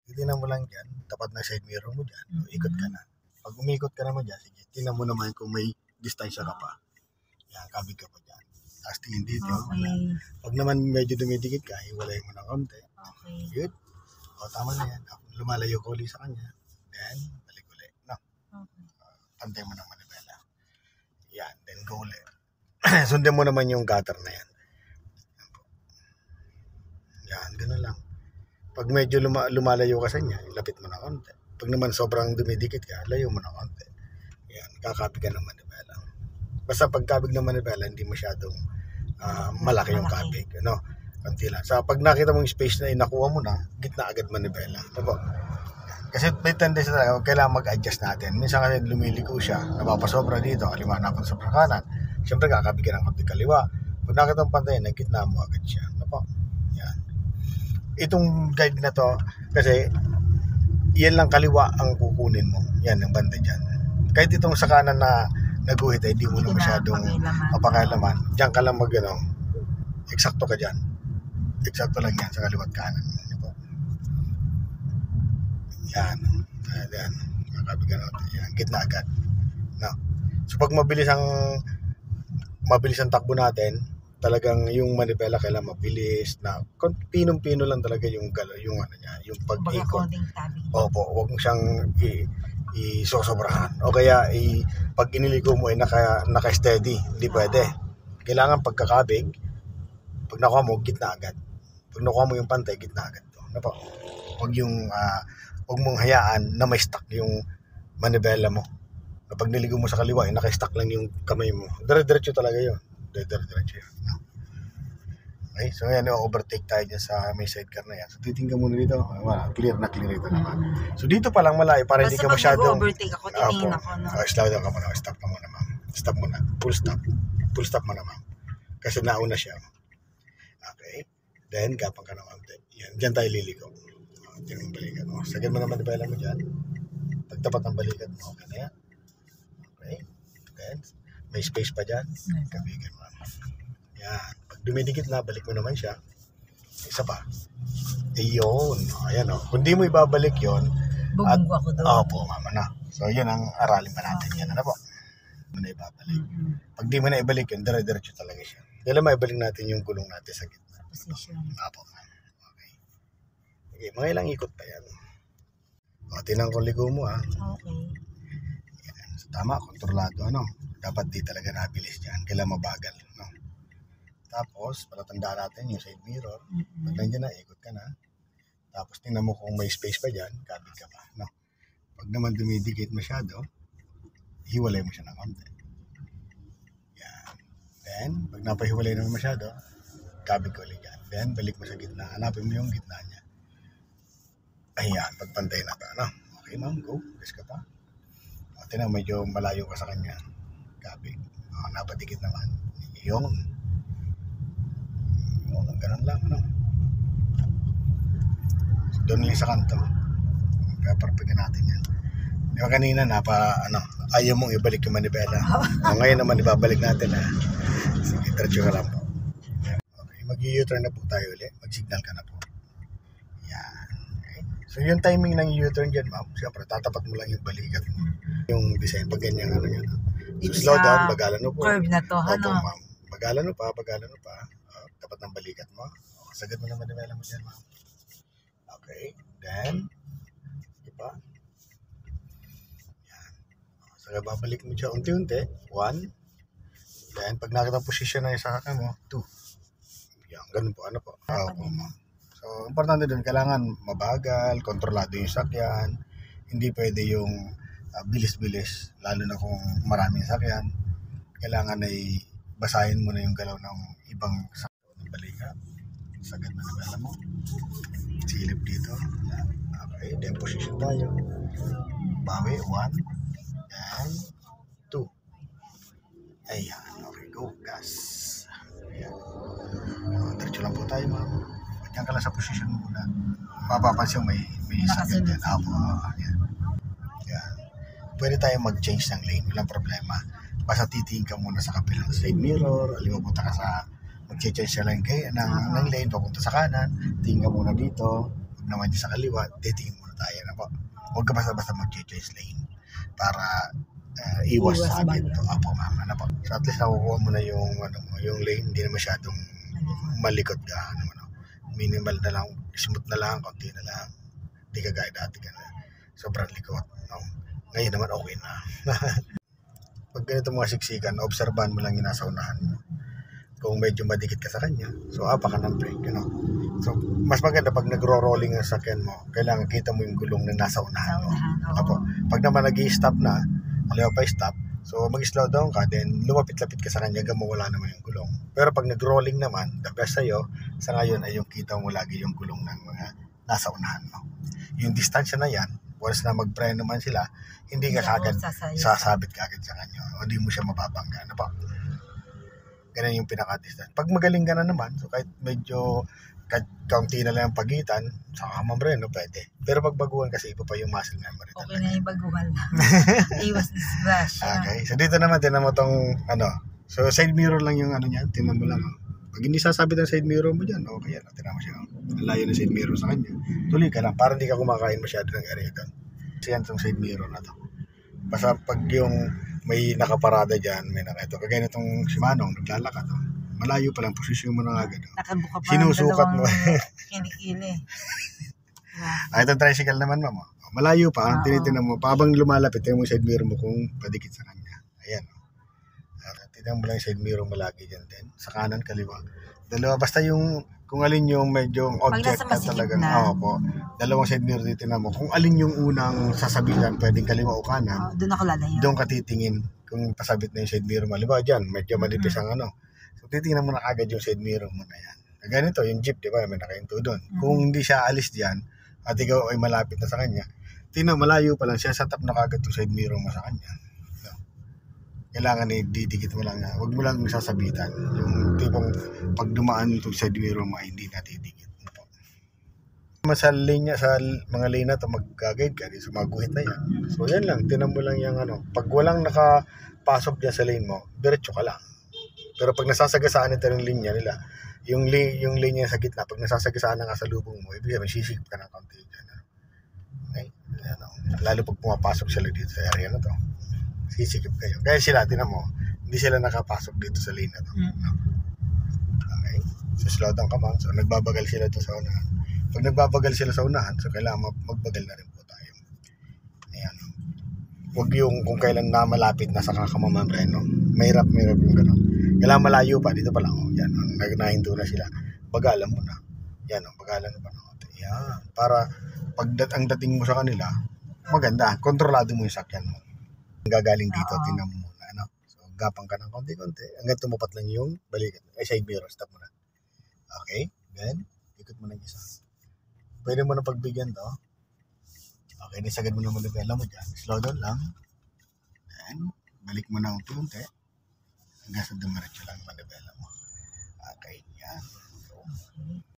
titignan mo lang dyan, tapat na side mirror mo dyan, ikot ka na. Pag umikot ka naman dyan, sige, tingnan mo naman kung may distansya ka pa. Yan, kabig ka pa dyan. Tapos tingin dito. Okay. Pag naman medyo dumidikit ka, hiwalay mo ng konti. Okay. Good. O, tama na yan. Lumalayo ko ulit sa kanya. Then, balik ulit. No? Okay. Pantay mo ng manibela. Yan, then go ulit. Sundan mo naman yung cutter na yan. Yan, gano'n lang. Pag medyo lumalayo ka sa niya, lapit mo na konti. Pag naman sobrang dumidikit ka, layo mo na konti. Yan, kakapig ka ng manibela. Basta pagkabig ng manibela, hindi masyadong malaki yung kabig. No? Konti lang. Sa pag nakita mong space na inakuha mo na, gitna agad manibela. Diba? Kasi may tendency talaga, kailangan mag-adjust natin. Minsan kasi lumiliko siya, napapasobra dito, kaliwa na ako sa kanan. Siyempre kakabig ka ng konti kaliwa. Pag nakita mong pantay, nagkitna mo agad siya. Diba? Yan. Itong guide na to, kasi yan lang kaliwa ang kukunin mo. Yan, ang banda dyan. Kahit itong sa kanan na naguhit ay hindi mo na masyadong mapakailaman. Diyan ka lang eksakto ka dyan. Eksakto lang yan sa kaliwat kanan. Yan. Yan. Kakabigan natin. Yan. Gitna agad. No. So pag mabilis ang takbo natin, talagang yung manibela kailangan mabilis na pinong-pino lang talaga yung ano niya, yung pag-ikot. Opo, wag mo siyang isosobrahan. O kaya pag iniligo mo ay naka-steady, hindi pwede. Kailangan pagkakabig, pag nakuha mo, gitna agad. Pag nakuha mo yung pantay, gitna agad. Ano po? Wag mong hayaan na may stuck yung manibela mo. Na pag niligo mo sa kaliwa, ay naka-stuck lang yung kamay mo. Dire-diretso talaga yun. Dire-diretso yun. No? Okay, so yan, overtake tayo dyan sa may sidecar na yan. So titingnan muna dito. Clear na clear ito naman. So dito pa lang malayo para hindi ka masyadong... Basta pag overtake ako, titingin ako. No? Slow down ka muna. Stop ka muna, ma'am. Stop muna. Full stop. Full stop muna, ma'am. Kasi nauna siya. Okay. Then, gapang ka naman. Yan. Diyan tayo liliko. Diyan yung balikat mo. Sagad mo naman ibala mo dyan. Pagtapat ng balikat mo. Okay na yan. Okay. Then, may space pa dyan. Kabigan mo. Yan. Pag dumidikit na, balik mo naman siya. Isa pa. Ayun. Ayan o. Kung di mo ibabalik yun, bubunggo ako doon. Opo, mama na. So, yun ang aralin pa natin. Yan. Ano po? Mo na ibabalik. Pag di mo na ibalik yun, dire-diretso talaga siya. Kailan maibalik natin yung gulong natin sa gitna. Position. Opo. Okay. Okay, mga ilang ikot pa yan. O, tinang kong ligo mo ha. Okay. Yan. So, tama, kontrolado. Ano? Dapat di talaga nabilis dyan. Kailan mabagal. No? Tapos, palatandaan natin yung side mirror. Pag nandiyan na, ikot ka na. Tapos, tingnan mo kung may space pa dyan, kabig ka pa. No? Pag naman dumidikit masyado, hiwalay mo siya ng konti. Yan. Then, pag napahiwalay naman masyado, kabig ko ulit yan. Then, balik mo sa gitna. Hanapin mo yung gitna niya. Ayan, pagpantay na ba? No? Okay, ma'am, go. Gas ka pa. O, tingnan, medyo malayo ka sa kanya. Kabig. O, napadikit naman. Yung ganun lang, no? So, doon lang sa kanto. Perfectgan natin yan. Di ba kanina ayaw mong ibalik yung manibela. O, ngayon naman ibabalik natin, ha? Sige, diretso ka lang po. Okay, mag-u-turn na po tayo ulit. Mag-signal ka na po. Yan. Okay. So, yung timing ng u-turn dyan, ma'am, siyempre, tatapat mo lang yung balikat mo. Yung design, pag ganyan, yan. So, slow down, bagalan mo po. Curve na to, Opo, ano? ma'am. Bagalan mo pa. Tapat ng balikat mo. Sagad mo naman manibela mo dyan, ma'am. Okay. Then, iba. Yan. So, babalik mo siya unti-unti. 1. Then, pag nakita position na yung sakaka mo, 2. Yan, ganun po. Ano po? Opo, ma'am. So, importante din, kailangan mabagal, kontrolado yung sakyan. Hindi pwede yung bilis-bilis, lalo na kung maraming sakyan. Kailangan ay basahin mo na yung galaw ng ibang sakyan ng balikat. Sagad na nabala mo. Silip dito. Okay, then position tayo. Bawi, 1. Then, 2. Ayan, okay, go. Gas. Ayan. Diretso lang po tayo, ma'am. Diyan ka lang sa position mo muna. Mapapansin may sakyan dyan. Apo, ayan. Ayan. Pwede tayo mag-change ng lane. Walang problema. Basta titingin ka muna sa kapilang side mirror. Alimapunta ka sa mag-change siya lang ng lane. Papunta sa kanan. Tingin ka muna dito. Pag naman dyan sa kaliwa, titingin muna tayo na po. Huwag ka basta-basta mag-choice lane para iwas sa agad to. Apo, mama na po. So at least nakukuha mo na yung, yung lane, hindi na masyadong malikot ka. Minimal na lang, smooth na lang, konti na lang. Hindi ka gaya dati ka na. Sobrang likot. No? Ngayon naman okay na. Pag ganito mga siksikan, obserbahan mo lang yung nasa unahan mo. Kung medyo madikit ka sa kanya, so apa ka ng brake, So, mas maganda pag nagro-rolling ang sakyan mo, kailangan kita mo yung gulong na nasa unahan mo. Apo. Pag naman nag-i-stop na, aliwa pa stop, so mag-slow down ka, then lumapit-lapit ka sa kanya, hanggang mawala naman yung gulong. Pero pag nag-rolling naman, the best sa'yo, sa ngayon ay yung kita mo lagi yung gulong ng mga nasa unahan mo. Yung distansya na yan, once na mag-preno man sila, hindi ka kagad sasabit kagad sa kanya, o hindi mo siya mababangga. Ano pa? Ganun yung pinaka-distance. Pag magaling ka na naman, so kahit medyo kaunti na lang ang pagitan, saka mambreno, pwede. Pero pag baguhan kasi, iba pa yung muscle memory talaga. Okay na yung baguhan lang. Iwas disgrasya. Okay. So dito naman, tinan mo tong, so side mirror lang yung niya, tinan mo lang. Pag hindi sasabit ang side mirror mo dyan, okay yan. Tinan mo siya. Ang layo ng side mirror sa kanya. Tuloy ka lang, para hindi ka kumakain masyado ng area doon. Kasi yan itong side mirror na to. Basta pag yung may nakaparada dyan, may ito. Kagaya nitong si Manong, naglalakad. Malayo pa lang, posisyon mo na agad. Nakabuka pa sinusukat mo. Kilikili. Itong tricycle naman, mama. Malayo pa, tinitingnan mo. Habang lumalapit, tingnan mo yung side mirror mo kung padikit sa kanya. Ayan. Tingnan mo lang yung side mirror mo lagi dyan din. Sa kanan, kaliwa. Dalawa, basta yung kung alin yung medyo object na talagang po. Dalawang side mirror titingnan mo. Kung alin yung unang sasabihan, pwedeng kaliwa o kanan. Doon ako lalayo. Doon ka titingin kung pasabit na yung side mirror mo. Halimbawa dyan, medyo manipis ang So titingnan mo na agad yung side mirror mo na yan. Ganito, yung jeep, di ba? May nakahinto doon. Kung hindi siya alis dyan, at ikaw ay malapit na sa kanya, tingnan, malayo pa lang siya, satap na kagad yung side mirror mo sa kanya. Kailangan didikit mo lang na, huwag mo lang sasabitan. Yung tipong pag dumaan itong side mirror mo ay hindi natidikit. Sa linya, sa mga lane na ito, mag-guide ka, so maguhit na yan. So yan lang, tinan mo lang yung pag walang nakapasok dyan sa lane mo, diretso ka lang. Pero pag nasasagasaan ito yung linya nila, yung linya sa gitna, pag nasasagasaan na nga sa lubong mo, ibig sabihin, sisikip ka ng kaunti dyan. Okay? Lalo pag pumapasok sila dito sa area na to. Sisikip kayo. Kaya sila, tinan mo, hindi sila nakapasok dito sa lane na to. Okay? So, slow down ka man. So, nagbabagal sila dito sa unahan. Pag nagbabagal sila sa unahan, so, kailangan magbagal na rin po tayo. Ayan. Huwag yung kung kailan na malapit na sa kakamamamreno. Mahirap yung gano'n. Kailangan malayo pa. Dito pa lang. Yan. Nahinto na sila. Bagalan mo na. Yan. Bagalan mo na. Yan. Para pag ang dating mo sa kanila, maganda. Kontrolado mo yung sakyan mo. Gagaling dito, tinan mo muna, So, gapang ka ng konti-konti. Hanggang tumapat lang yung balikat. Side mirror, stop mo na. Okay? Then, ikot mo ng isa. Pwede mo na pagbigyan to. Okay, nisagad mo na manibela mo dyan. Slow down lang. Then, balik mo na unti-unti. Hanggang sa dumiretso lang manibela mo. Okay, yan. So,